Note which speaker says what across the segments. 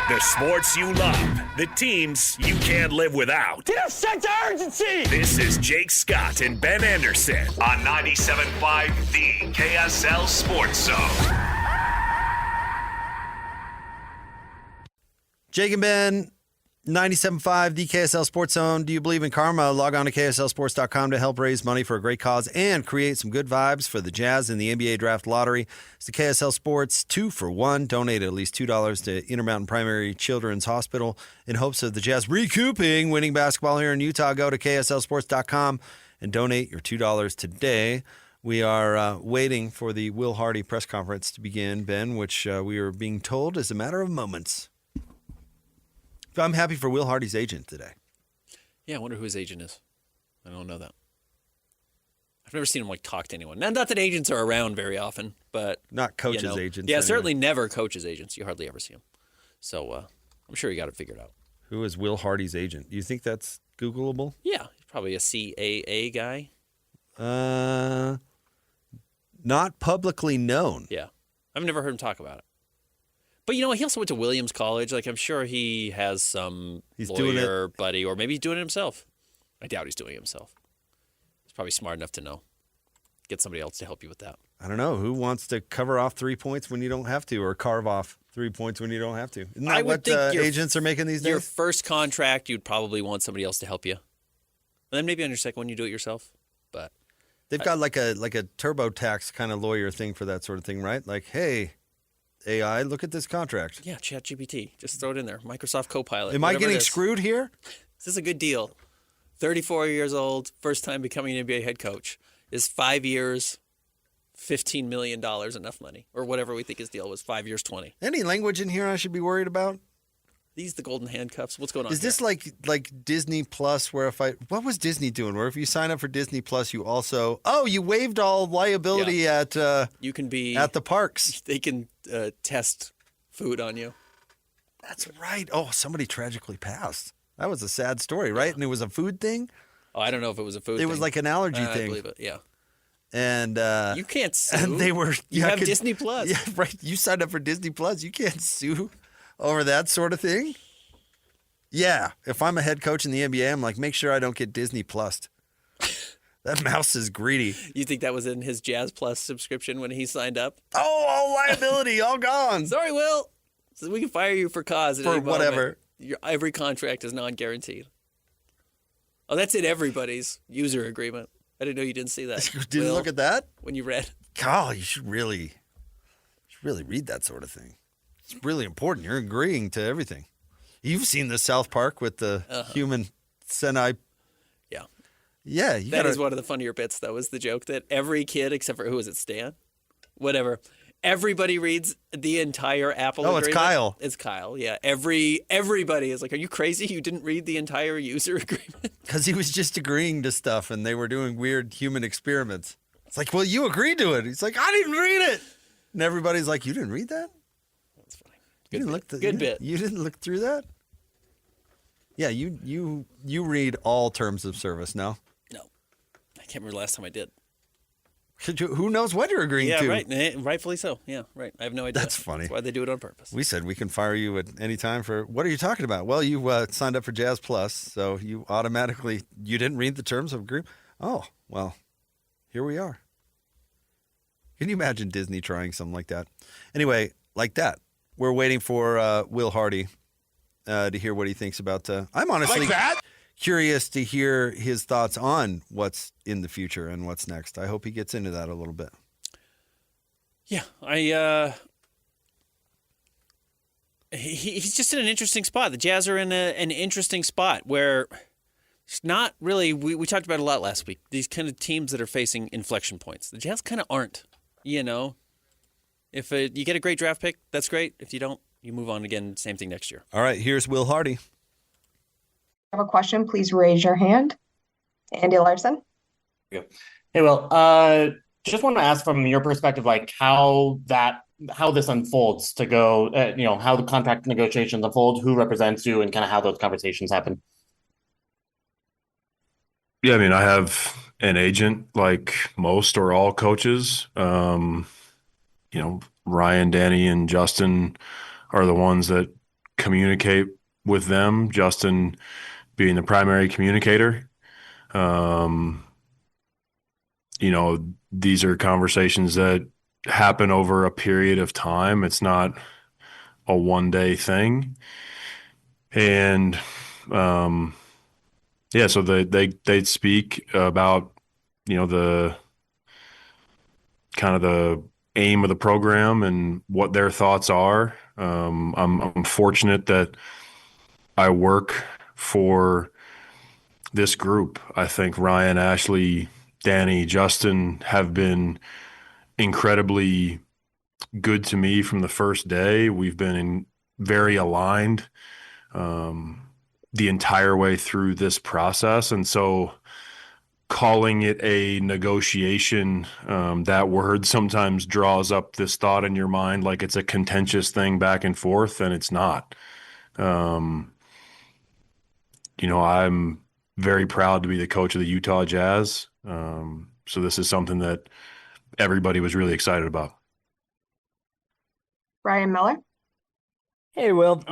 Speaker 1: The sports you love, the teams you can't live without.
Speaker 2: Get a sense of urgency!
Speaker 1: This is Jake Scott and Ben Anderson on 97.5 The KSL Sports Zone.
Speaker 3: Jake and Ben, 97.5 The KSL Sports Zone. Do you believe in karma? Log on to KSLSports.com to help raise money for a great cause and create some good vibes for the Jazz in the NBA Draft Lottery. It's the KSL Sports 2-for-1. Donate at least $2 to Intermountain Primary Children's Hospital in hopes of the Jazz recouping winning basketball here in Utah. Go to KSLSports.com and donate your $2 today. We are waiting for the Will Hardy press conference to begin, Ben, which we are being told is a matter of moments. I'm happy for Will Hardy's agent today.
Speaker 4: Yeah, I wonder who his agent is. I don't know that. I've never seen him talk to anyone. Not that agents are around very often, but
Speaker 3: not coaches' agents.
Speaker 4: Yeah, anyway. Certainly never coaches' agents. You hardly ever see them. So I'm sure he got it figured out.
Speaker 3: Who is Will Hardy's agent? Do you think that's Googleable?
Speaker 4: Yeah, he's probably a CAA guy.
Speaker 3: Not publicly known.
Speaker 4: Yeah, I've never heard him talk about it. But, he also went to Williams College. I'm sure he has some lawyer buddy, or maybe he's doing it himself. I doubt he's doing it himself. He's probably smart enough to know. Get somebody else to help you with that.
Speaker 3: I don't know. Who wants to cover off 3 points when you don't have to, or carve off 3 points when you don't have to? Isn't that what agents are making these days?
Speaker 4: Your first contract, you'd probably want somebody else to help you. And then maybe on your second one, you do it yourself. But
Speaker 3: they've got like a TurboTax kind of lawyer thing for that sort of thing, right? Like, hey, AI, look at this contract.
Speaker 4: Yeah, ChatGPT. Just throw it in there. Microsoft Copilot.
Speaker 3: Am I getting screwed here?
Speaker 4: This is a good deal. 34 years old, first time becoming an NBA head coach. Is 5 years, $15 million enough money? Or whatever we think his deal was, 5 years, 20.
Speaker 3: Any language in here I should be worried about?
Speaker 4: These the golden handcuffs. What's going on?
Speaker 3: Is this like Disney Plus, where what was Disney doing? Where if you sign up for Disney Plus, you also you waived all liability at
Speaker 4: you can be
Speaker 3: at the parks.
Speaker 4: They can test food on you.
Speaker 3: That's right. Oh, somebody tragically passed. That was a sad story, right? Yeah. And it was a food thing.
Speaker 4: Oh, I don't know if it was a food.
Speaker 3: It was like an allergy thing.
Speaker 4: I believe it. Yeah.
Speaker 3: And
Speaker 4: you can't sue.
Speaker 3: And they were.
Speaker 4: You have Disney Plus.
Speaker 3: Yeah, right. You signed up for Disney Plus. You can't sue over that sort of thing? Yeah. If I'm a head coach in the NBA, I'm like, make sure I don't get Disney Plus. That mouse is greedy.
Speaker 4: You think that was in his Jazz Plus subscription when he signed up?
Speaker 3: Oh, all liability, all gone.
Speaker 4: Sorry, Will. So we can fire you for cause.
Speaker 3: For whatever.
Speaker 4: Every contract is non-guaranteed. Oh, that's in everybody's user agreement. I didn't know you didn't see that.
Speaker 3: You didn't look at that?
Speaker 4: When you read.
Speaker 3: God, you should really read that sort of thing. It's really important. You're agreeing to everything. You've seen the South Park with the human Senai.
Speaker 4: Yeah.
Speaker 3: Yeah.
Speaker 4: That is one of the funnier bits, though, is the joke that every kid, except for, who is it, Stan? Whatever. Everybody reads the entire Apple agreement.
Speaker 3: It's Kyle.
Speaker 4: It's Kyle, yeah. Everybody is like, are you crazy? You didn't read the entire user agreement?
Speaker 3: Because he was just agreeing to stuff, and they were doing weird human experiments. It's like, well, you agreed to it. He's like, I didn't read it. And everybody's like, you didn't read that?
Speaker 4: That's funny.
Speaker 3: Good bit. You didn't look through that? Yeah, you read all terms of service now.
Speaker 4: No. I can't remember the last time I did.
Speaker 3: Who knows what you're agreeing to?
Speaker 4: Yeah, right. Rightfully so. Yeah, right. I have no idea.
Speaker 3: That's funny.
Speaker 4: That's why they do it on purpose.
Speaker 3: We said we can fire you at any time for, what are you talking about? Well, you signed up for Jazz Plus, so you automatically, you didn't read the terms of agreement. Oh, well, here we are. Can you imagine Disney trying something like that? Anyway, like that. We're waiting for Will Hardy to hear what he thinks about. I'm honestly curious to hear his thoughts on what's in the future and what's next. I hope he gets into that a little bit.
Speaker 4: Yeah, he's just in an interesting spot. The Jazz are in an interesting spot where it's not really, we talked about it a lot last week, these kind of teams that are facing inflection points. The Jazz kind of aren't, If you get a great draft pick, that's great. If you don't, you move on again. Same thing next year.
Speaker 3: All right, here's Will Hardy.
Speaker 5: Have a question, please raise your hand. Andy Larson.
Speaker 6: Hey, Will. Just want to ask from your perspective, how this unfolds to go, how the contract negotiations unfold, who represents you, and kind of how those conversations happen.
Speaker 7: Yeah, I have an agent like most or all coaches. Ryan, Danny, and Justin are the ones that communicate with them, Justin being the primary communicator. These are conversations that happen over a period of time. It's not a one-day thing. And so they speak about, the kind of the aim of the program and what their thoughts are. I'm fortunate that I work for this group. I think Ryan, Ashley, Danny, Justin have been incredibly good to me from the first day. We've been very aligned the entire way through this process. And so calling it a negotiation, that word sometimes draws up this thought in your mind like it's a contentious thing back and forth, and it's not. I'm very proud to be the coach of the Utah Jazz. So this is something that everybody was really excited about.
Speaker 5: Ryan Miller.
Speaker 2: Hey, Will.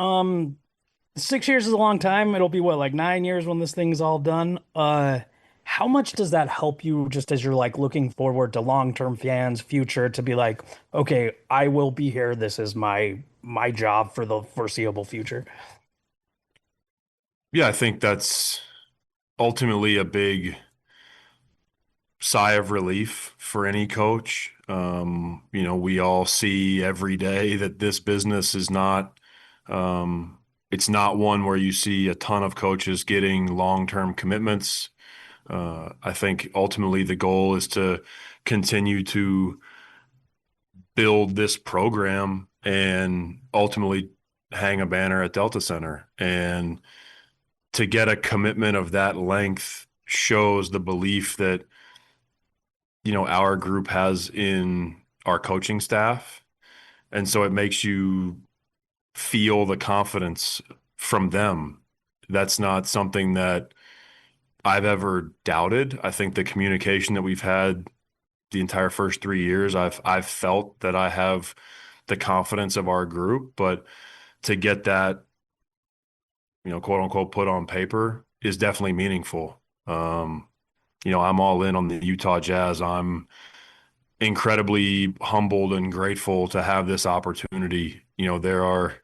Speaker 2: 6 years is a long time. It'll be what, like 9 years when this thing's all done. How much does that help you just as you're like looking forward to long-term fans' future to be like, okay, I will be here. This is my job for the foreseeable future.
Speaker 7: Yeah, I think that's ultimately a big sigh of relief for any coach. We all see every day that this business is not, it's not one where you see a ton of coaches getting long-term commitments. I think ultimately the goal is to continue to build this program and ultimately hang a banner at Delta Center. And to get a commitment of that length shows the belief that, our group has in our coaching staff. And so it makes you feel the confidence from them. That's not something that I've ever doubted. I think the communication that we've had the entire first 3 years, I've felt that I have the confidence of our group, but to get that, quote unquote, put on paper is definitely meaningful. I'm all in on the Utah Jazz. I'm incredibly humbled and grateful to have this opportunity. There are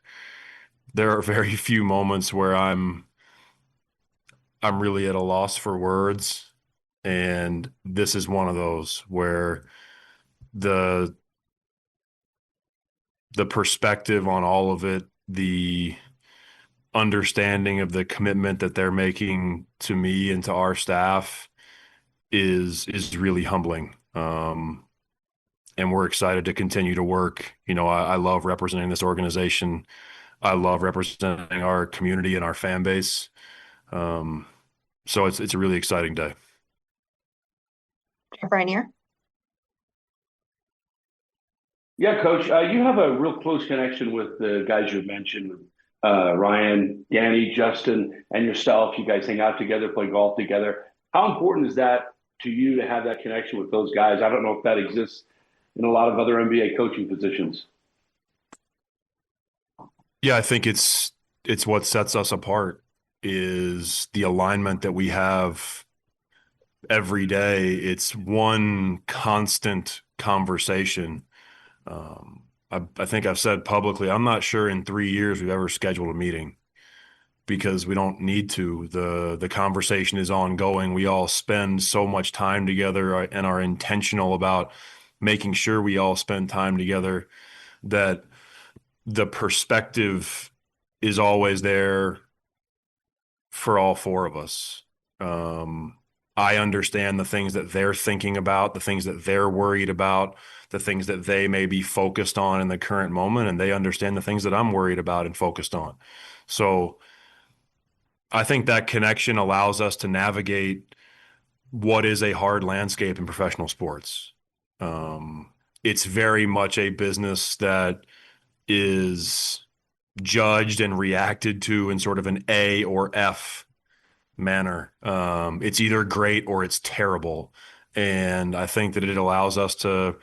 Speaker 7: very few moments where I'm really at a loss for words, and this is one of those where the perspective on all of it, the understanding of the commitment that they're making to me and to our staff is really humbling. And we're excited to continue to work. I love representing this organization. I love representing our community and our fan base. So it's a really exciting day.
Speaker 5: Jeff Rainier.
Speaker 8: Yeah, Coach, you have a real close connection with the guys you mentioned, Ryan, Danny, Justin, and yourself. You guys hang out together, play golf together. How important is that to you to have that connection with those guys? I don't know if that exists in a lot of other NBA coaching positions.
Speaker 7: Yeah, I think it's what sets us apart is the alignment that we have every day. It's one constant conversation. I think I've said publicly, I'm not sure in 3 years we've ever scheduled a meeting because we don't need to. The conversation is ongoing. We all spend so much time together and are intentional about making sure we all spend time together, that the perspective is always there for all four of us. I understand the things that they're thinking about, the things that they're worried about, the things that they may be focused on in the current moment, and they understand the things that I'm worried about and focused on. So I think that connection allows us to navigate what is a hard landscape in professional sports. It's very much a business that is judged and reacted to in sort of an A or F manner. It's either great or it's terrible. And I think that it allows us to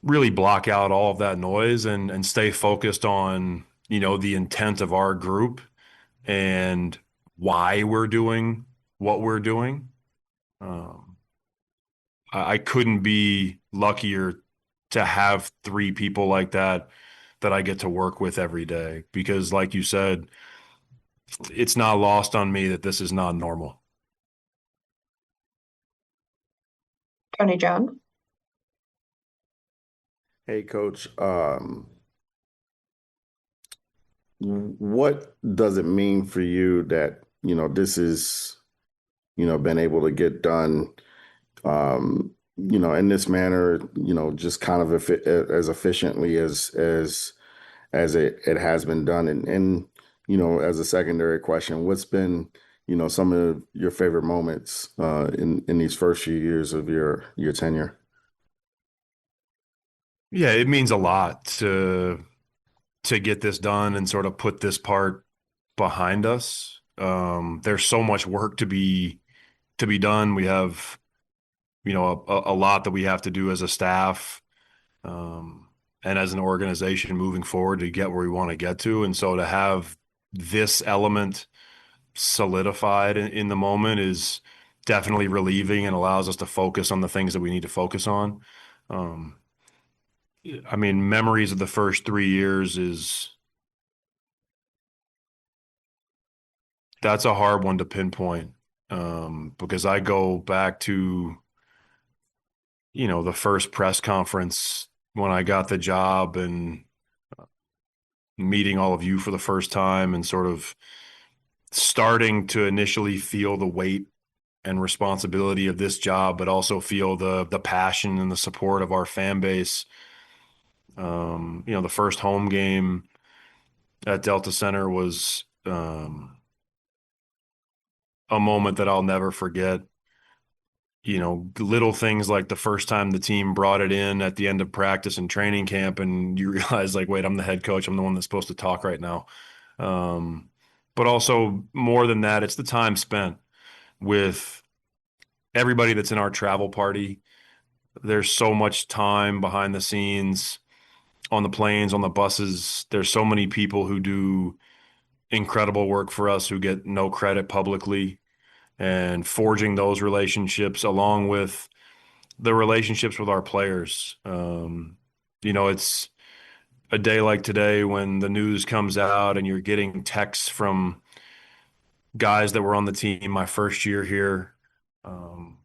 Speaker 7: really block out all of that noise and stay focused on the intent of our group and why we're doing what we're doing. I couldn't be luckier to have 3 people like that I get to work with every day, because like you said, it's not lost on me that this is not normal.
Speaker 5: Tony John.
Speaker 9: Hey, Coach. What does it mean for you that, this is, been able to get done, in this manner, just kind of as efficiently as it has been done? And, as a secondary question, what's been, some of your favorite moments in these first few years of your tenure?
Speaker 7: Yeah, it means a lot to get this done and sort of put this part behind us. There's so much work to be done. We have, a lot that we have to do as a staff, and as an organization moving forward to get where we want to get to. And so to have this element solidified in the moment is definitely relieving and allows us to focus on the things that we need to focus on. I mean, memories of the first 3 years that's a hard one to pinpoint, because I go back to, the first press conference when I got the job and meeting all of you for the first time and sort of starting to initially feel the weight and responsibility of this job, but also feel the passion and the support of our fan base. The first home game at Delta Center was a moment that I'll never forget. Little things like the first time the team brought it in at the end of practice and training camp, and you realize, like, wait, I'm the head coach. I'm the one that's supposed to talk right now. But also more than that, it's the time spent with everybody that's in our travel party. There's so much time behind the scenes on the planes, on the buses. There's so many people who do incredible work for us who get no credit publicly, and forging those relationships along with the relationships with our players. It's a day like today when the news comes out and you're getting texts from guys that were on the team my first year here. I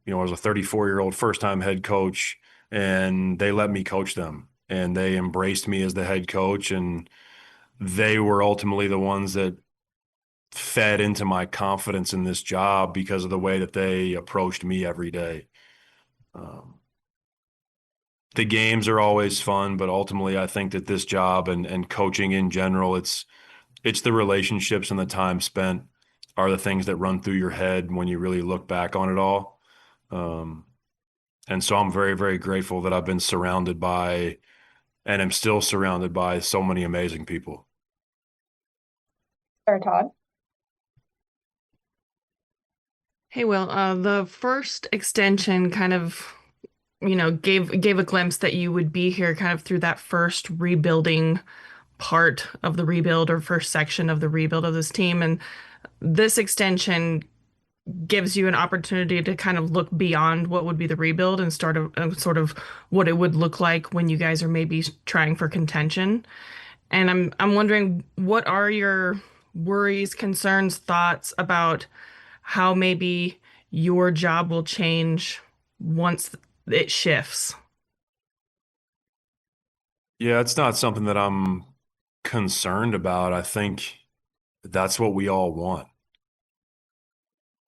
Speaker 7: was a 34-year-old first-time head coach, and they let me coach them, and they embraced me as the head coach, and they were ultimately the ones that fed into my confidence in this job because of the way that they approached me every day. The games are always fun, but ultimately I think that this job and coaching in general, it's the relationships and the time spent are the things that run through your head when you really look back on it all. And so I'm very, very grateful that I've been surrounded by, and am still surrounded by, so many amazing people.
Speaker 5: Sir Todd.
Speaker 10: Hey, Will, the first extension kind of, gave a glimpse that you would be here kind of through that first rebuilding part of the rebuild, or first section of the rebuild of this team. And this extension gives you an opportunity to kind of look beyond what would be the rebuild and start sort of what it would look like when you guys are maybe trying for contention. And I'm wondering, what are your worries, concerns, thoughts about how maybe your job will change once it shifts?
Speaker 7: Yeah, it's not something that I'm concerned about. I think that's what we all want.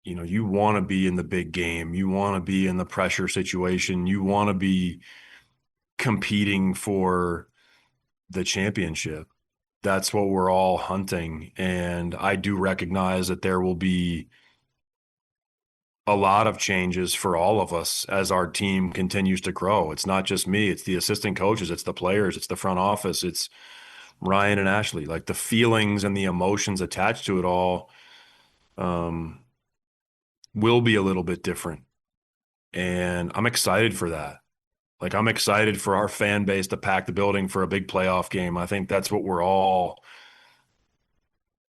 Speaker 7: You want to be in the big game. You want to be in the pressure situation. You want to be competing for the championship. That's what we're all hunting. And I do recognize that there will be a lot of changes for all of us as our team continues to grow. It's not just me, it's the assistant coaches, it's the players, it's the front office, it's Ryan and Ashley. Like, the feelings and the emotions attached to it all will be a little bit different. And I'm excited for that. Like, I'm excited for our fan base to pack the building for a big playoff game. I think that's what we're all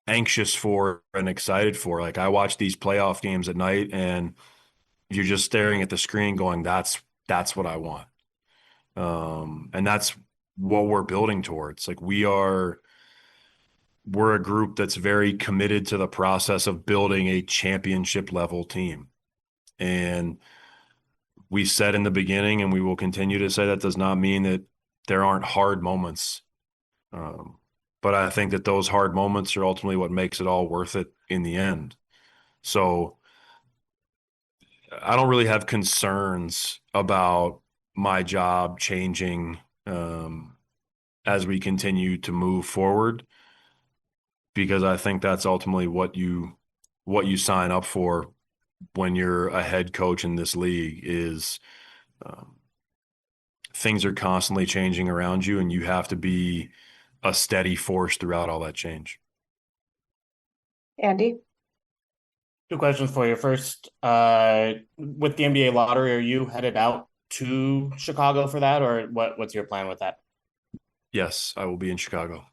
Speaker 7: anxious for and excited for. Like, I watch these playoff games at night and you're just staring at the screen going, that's what I want. And that's what we're building towards. Like, we're a group that's very committed to the process of building a championship level team. And we said in the beginning, and we will continue to say, that does not mean that there aren't hard moments. But I think that those hard moments are ultimately what makes it all worth it in the end. So I don't really have concerns about my job changing as we continue to move forward, because I think that's ultimately what you sign up for when you're a head coach in this league is things are constantly changing around you, and you have to be a steady force throughout all that change.
Speaker 5: Andy?
Speaker 6: Two questions for you. First, with the NBA lottery, are you headed out to Chicago for that, or what's your plan with that?
Speaker 7: Yes, I will be in Chicago.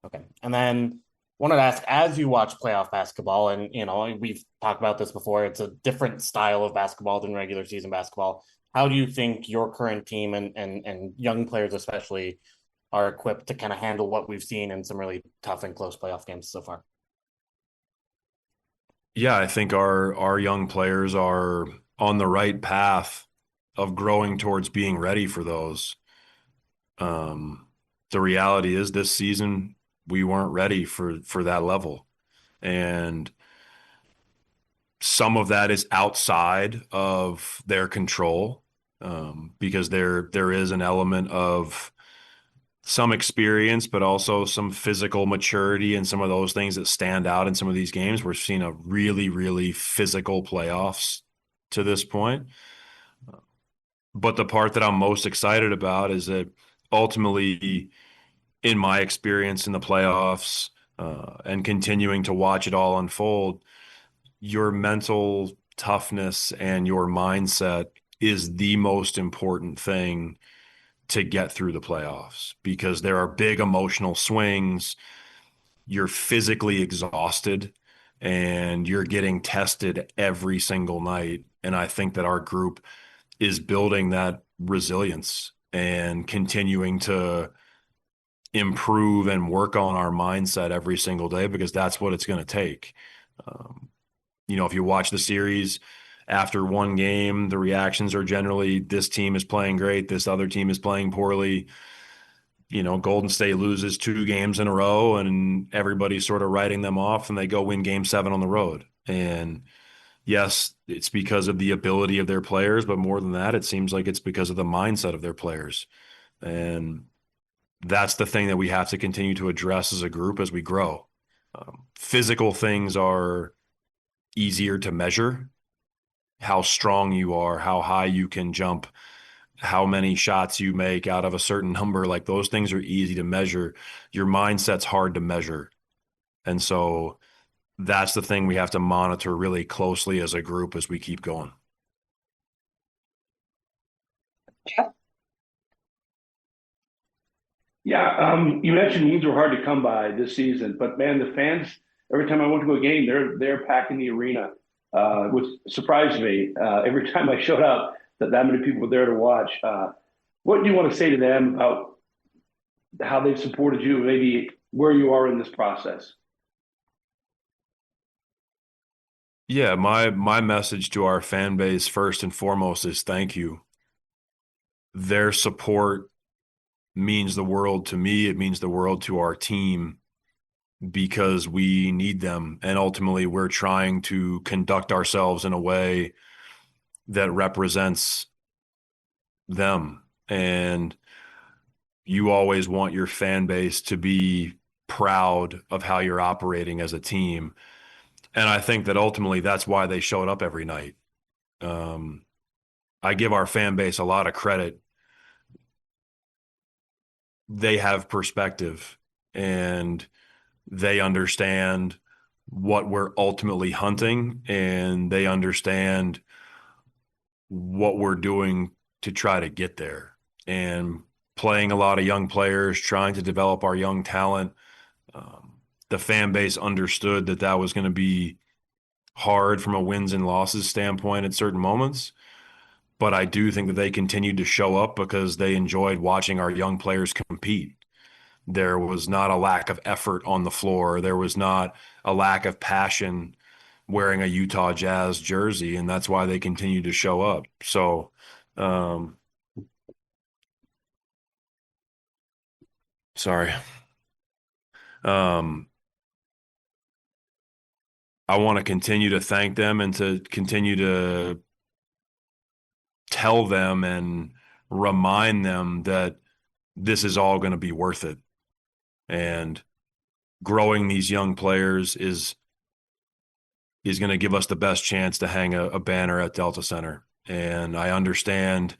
Speaker 6: Okay. And then wanted to ask, as you watch playoff basketball, and we've talked about this before, it's a different style of basketball than regular season basketball. How do you think your current team and young players especially are equipped to kind of handle what we've seen in some really tough and close playoff games so far?
Speaker 7: Yeah, I think our young players are on the right path of growing towards being ready for those. The reality is this season we weren't ready for that level. And some of that is outside of their control, because there is an element of some experience, but also some physical maturity and some of those things that stand out in some of these games. We're seeing a really, really physical playoffs to this point. But the part that I'm most excited about is that ultimately, in my experience in the playoffs and continuing to watch it all unfold, your mental toughness and your mindset is the most important thing to get through the playoffs, because there are big emotional swings. You're physically exhausted and you're getting tested every single night. And I think that our group is building that resilience and continuing to improve and work on our mindset every single day, because that's what it's going to take. If you watch the series, after one game, the reactions are generally, this team is playing great, this other team is playing poorly. Golden State loses 2 games in a row and everybody's sort of writing them off, and they go win game 7 on the road. And yes, it's because of the ability of their players, but more than that, it seems like it's because of the mindset of their players. And that's the thing that we have to continue to address as a group as we grow. Physical things are easier to measure. How strong you are, how high you can jump, how many shots you make out of a certain number, like those things are easy to measure. Your mindset's hard to measure. And so that's the thing we have to monitor really closely as a group as we keep going.
Speaker 8: Yeah, you mentioned means were hard to come by this season, but man, the fans, every time I went to a game, they're packing the arena, which surprised me. Every time I showed up, that many people were there to watch. What do you want to say to them about how they've supported you, maybe where you are in this process?
Speaker 7: Yeah, my message to our fan base first and foremost is thank you. Their support means the world to me. It means the world to our team, because we need them. And ultimately, we're trying to conduct ourselves in a way that represents them. And you always want your fan base to be proud of how you're operating as a team. And I think that ultimately that's why they showed up every night. I give our fan base a lot of credit. They have perspective and they understand what we're ultimately hunting, and they understand what we're doing to try to get there. And playing a lot of young players, trying to develop our young talent, the fan base understood that that was going to be hard from a wins and losses standpoint at certain moments. But I do think that they continued to show up because they enjoyed watching our young players compete. There was not a lack of effort on the floor. There was not a lack of passion wearing a Utah Jazz jersey, and that's why they continue to show up. So, sorry. I want to continue to thank them and to continue to tell them and remind them that this is all going to be worth it. And growing these young players is going to give us the best chance to hang a banner at Delta Center. And I understand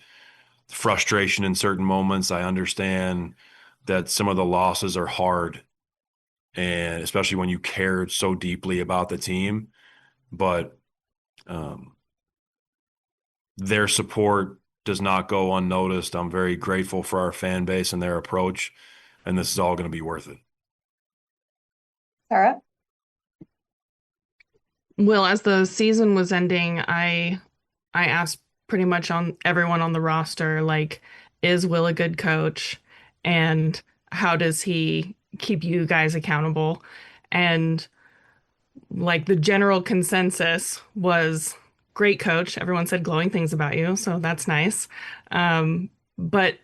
Speaker 7: frustration in certain moments. I understand that some of the losses are hard, and especially when you cared so deeply about the team. But their support does not go unnoticed. I'm very grateful for our fan base and their approach, and this is all going to be worth it.
Speaker 5: Sarah?
Speaker 10: Will, as the season was ending, I asked pretty much on everyone on the roster, like, is Will a good coach? And how does he keep you guys accountable? And like the general consensus was great coach. Everyone said glowing things about you, so that's nice. But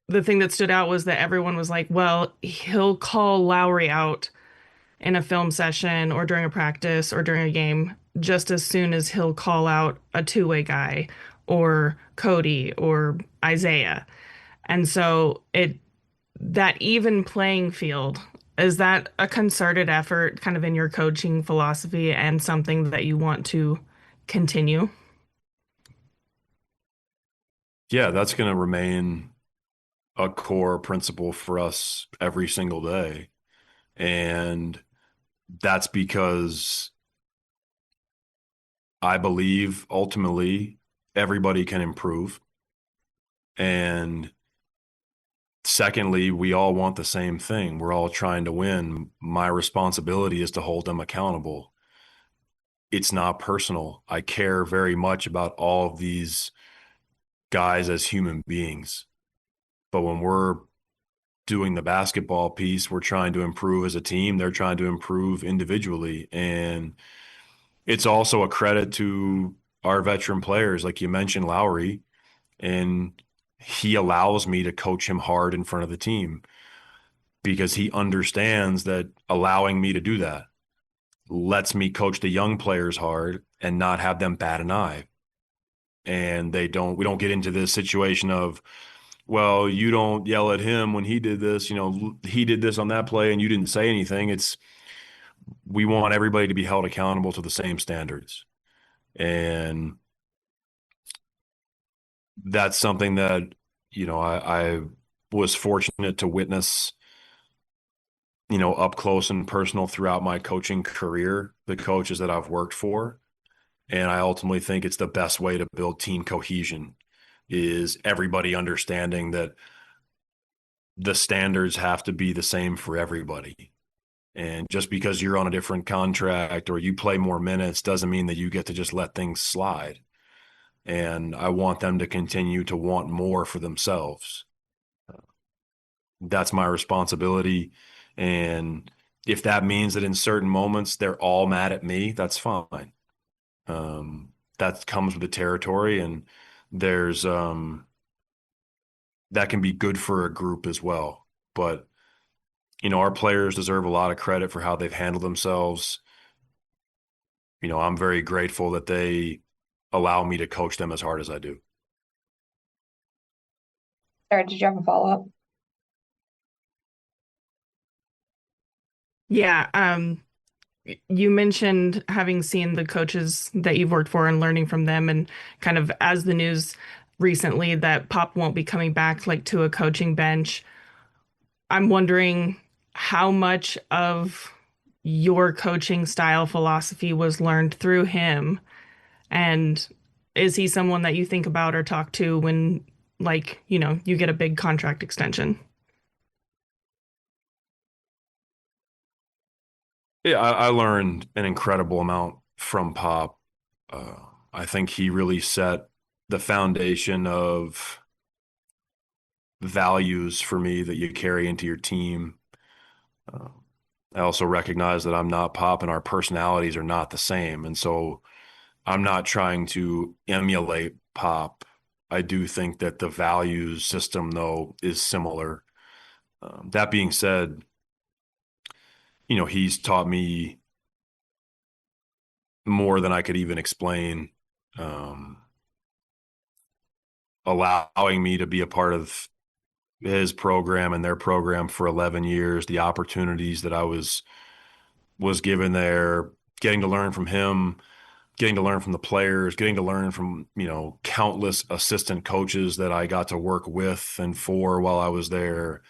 Speaker 10: the thing that stood out was that everyone was like, well, he'll call Lowry out in a film session or during a practice or during a game just as soon as he'll call out a two-way guy or Cody or Isaiah. And so that even playing field, is that a concerted effort kind of in your coaching philosophy and something that you want to continue?
Speaker 7: Yeah, that's going to remain a core principle for us every single day. And that's because I believe ultimately everybody can improve. And secondly, we all want the same thing. We're all trying to win. My responsibility is to hold them accountable. It's not personal. I care very much about all of these guys as human beings. But when we're doing the basketball piece, we're trying to improve as a team. They're trying to improve individually. And it's also a credit to our veteran players, like you mentioned, Lowry, and he allows me to coach him hard in front of the team because he understands that allowing me to do that lets me coach the young players hard and not have them bat an eye. And we don't get into this situation of, well, you don't yell at him when he did this, he did this on that play and you didn't say anything. We want everybody to be held accountable to the same standards. And that's something that, I was fortunate to witness, up close and personal throughout my coaching career, the coaches that I've worked for. And I ultimately think it's the best way to build team cohesion is everybody understanding that the standards have to be the same for everybody. And just because you're on a different contract or you play more minutes doesn't mean that you get to just let things slide. And I want them to continue to want more for themselves. That's my responsibility. And if that means that in certain moments they're all mad at me, that's fine. That comes with the territory, and there's that can be good for a group as well. But our players deserve a lot of credit for how they've handled themselves. I'm very grateful that they allow me to coach them as hard as I do.
Speaker 5: Sarah, did you have a follow-up?
Speaker 10: Yeah. You mentioned having seen the coaches that you've worked for and learning from them, and kind of as the news recently that Pop won't be coming back to a coaching bench. I'm wondering how much of your coaching style philosophy was learned through him, and is he someone that you think about or talk to when you get a big contract extension?
Speaker 7: Yeah, I learned an incredible amount from Pop. I think he really set the foundation of values for me that you carry into your team. I also recognize that I'm not Pop and our personalities are not the same. And so I'm not trying to emulate Pop. I do think that the values system, though, is similar. That being said, he's taught me more than I could even explain, allowing me to be a part of his program and their program for 11 years, the opportunities that I was given there, getting to learn from him, getting to learn from the players, getting to learn from, countless assistant coaches that I got to work with and for while I was there,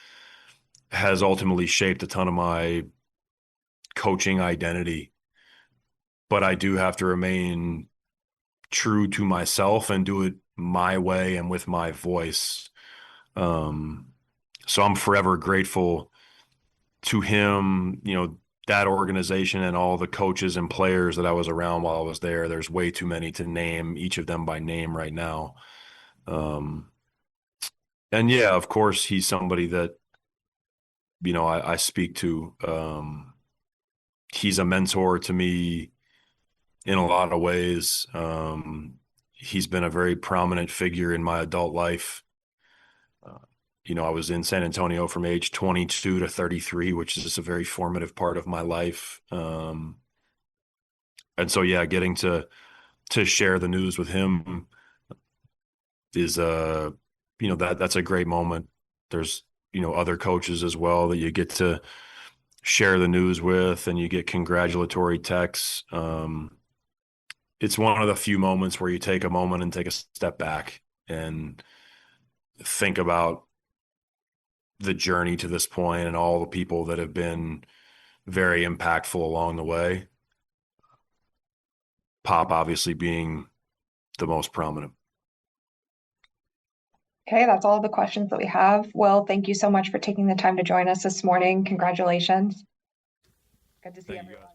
Speaker 7: has ultimately shaped a ton of my coaching identity. But I do have to remain true to myself and do it my way and with my voice. So I'm forever grateful to him, that organization and all the coaches and players that I was around while I was there. There's way too many to name each of them by name right now. And yeah, of course, he's somebody that, I speak to. He's a mentor to me in a lot of ways. He's been a very prominent figure in my adult life. I was in San Antonio from age 22 to 33, which is just a very formative part of my life. And so, yeah, getting to share the news with him is, that's a great moment. There's, other coaches as well that you get to share the news with, and you get congratulatory texts. It's one of the few moments where you take a moment and take a step back and think about the journey to this point and all the people that have been very impactful along the way. Pop obviously being the most prominent.
Speaker 5: Okay, that's all the questions that we have. Will, thank you so much for taking the time to join us this morning. Congratulations. Good to see everyone.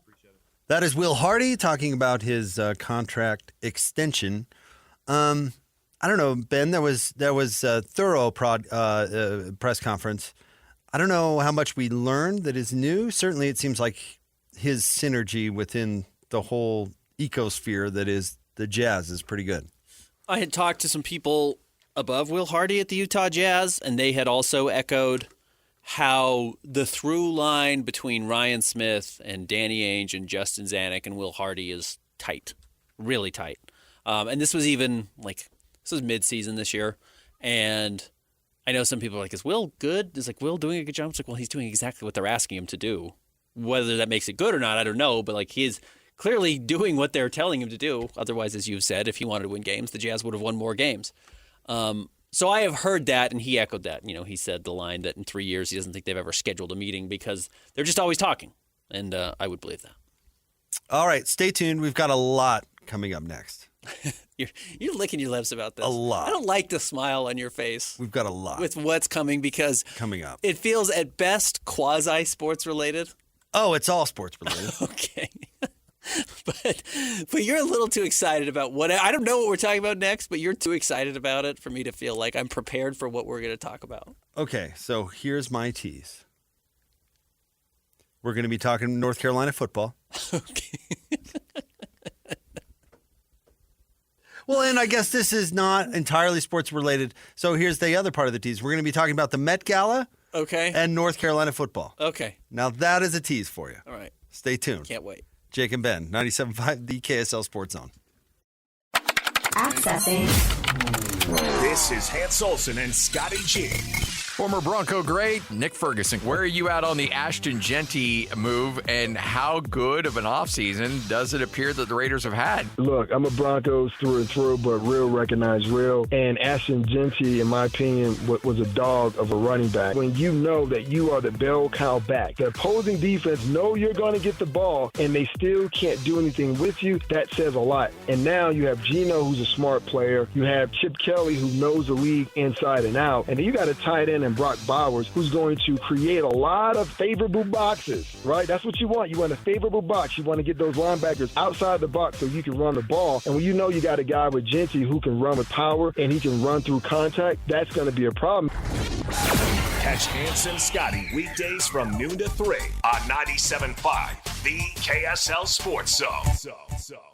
Speaker 3: That is Will Hardy talking about his contract extension. I don't know, Ben, there was a thorough press conference. I don't know how much we learned that is new. Certainly it seems like his synergy within the whole ecosphere that is the Jazz is pretty good.
Speaker 4: I had talked to some people above Will Hardy at the Utah Jazz, and they had also echoed how the through line between Ryan Smith and Danny Ainge and Justin Zanuck and Will Hardy is tight, really tight. And this was even this was mid-season this year, and I know some people are like, is Will good? Is Will doing a good job? It's well, he's doing exactly what they're asking him to do. Whether that makes it good or not, I don't know, but he is clearly doing what they're telling him to do. Otherwise, as you've said, if he wanted to win games, the Jazz would have won more games. So I have heard that, and he echoed that. He said the line that in 3 years he doesn't think they've ever scheduled a meeting because they're just always talking, and I would believe that.
Speaker 3: All right, stay tuned. We've got a lot coming up next.
Speaker 4: You're licking your lips about this.
Speaker 3: A lot.
Speaker 4: I don't like the smile on your face.
Speaker 3: We've got a lot
Speaker 4: with what's coming because
Speaker 3: coming up.
Speaker 4: It feels at best quasi-sports related.
Speaker 3: Oh, it's all sports related.
Speaker 4: Okay. But you're a little too excited about what I don't know what we're talking about next, but you're too excited about it for me to feel like I'm prepared for what we're going to talk about.
Speaker 3: Okay, so here's my tease. We're going to be talking North Carolina football.
Speaker 4: Okay.
Speaker 3: Well, and I guess this is not entirely sports related. So here's the other part of the tease. We're going to be talking about the Met Gala.
Speaker 4: Okay.
Speaker 3: And North Carolina football.
Speaker 4: Okay.
Speaker 3: Now that is a tease for you.
Speaker 4: All right.
Speaker 3: Stay tuned.
Speaker 4: Can't wait.
Speaker 3: Jake and Ben, 97.5, the KSL Sports Zone.
Speaker 1: Accessing. This is Hans Olsen and Scotty G.
Speaker 11: Former Bronco great Nick Ferguson. Where are you at on the Ashton Jeanty move, and how good of an offseason does it appear that the Raiders have had?
Speaker 12: Look, I'm a Broncos through and through, but real recognize real. And Ashton Jeanty, in my opinion, was a dog of a running back. When you know that you are the bell cow back, the opposing defense know you're going to get the ball, and they still can't do anything with you, that says a lot. And now you have Geno, who's a smart player. You have Chip Kelly, who knows the league inside and out. And then you got a tight end and Brock Bowers, who's going to create a lot of favorable boxes, right? That's what you want. You want a favorable box. You want to get those linebackers outside the box so you can run the ball. And when you know you got a guy with Jeanty who can run with power and he can run through contact, that's going to be a problem.
Speaker 1: Catch Hanson Scotty weekdays from noon to 3 on 97.5, the KSL Sports Zone.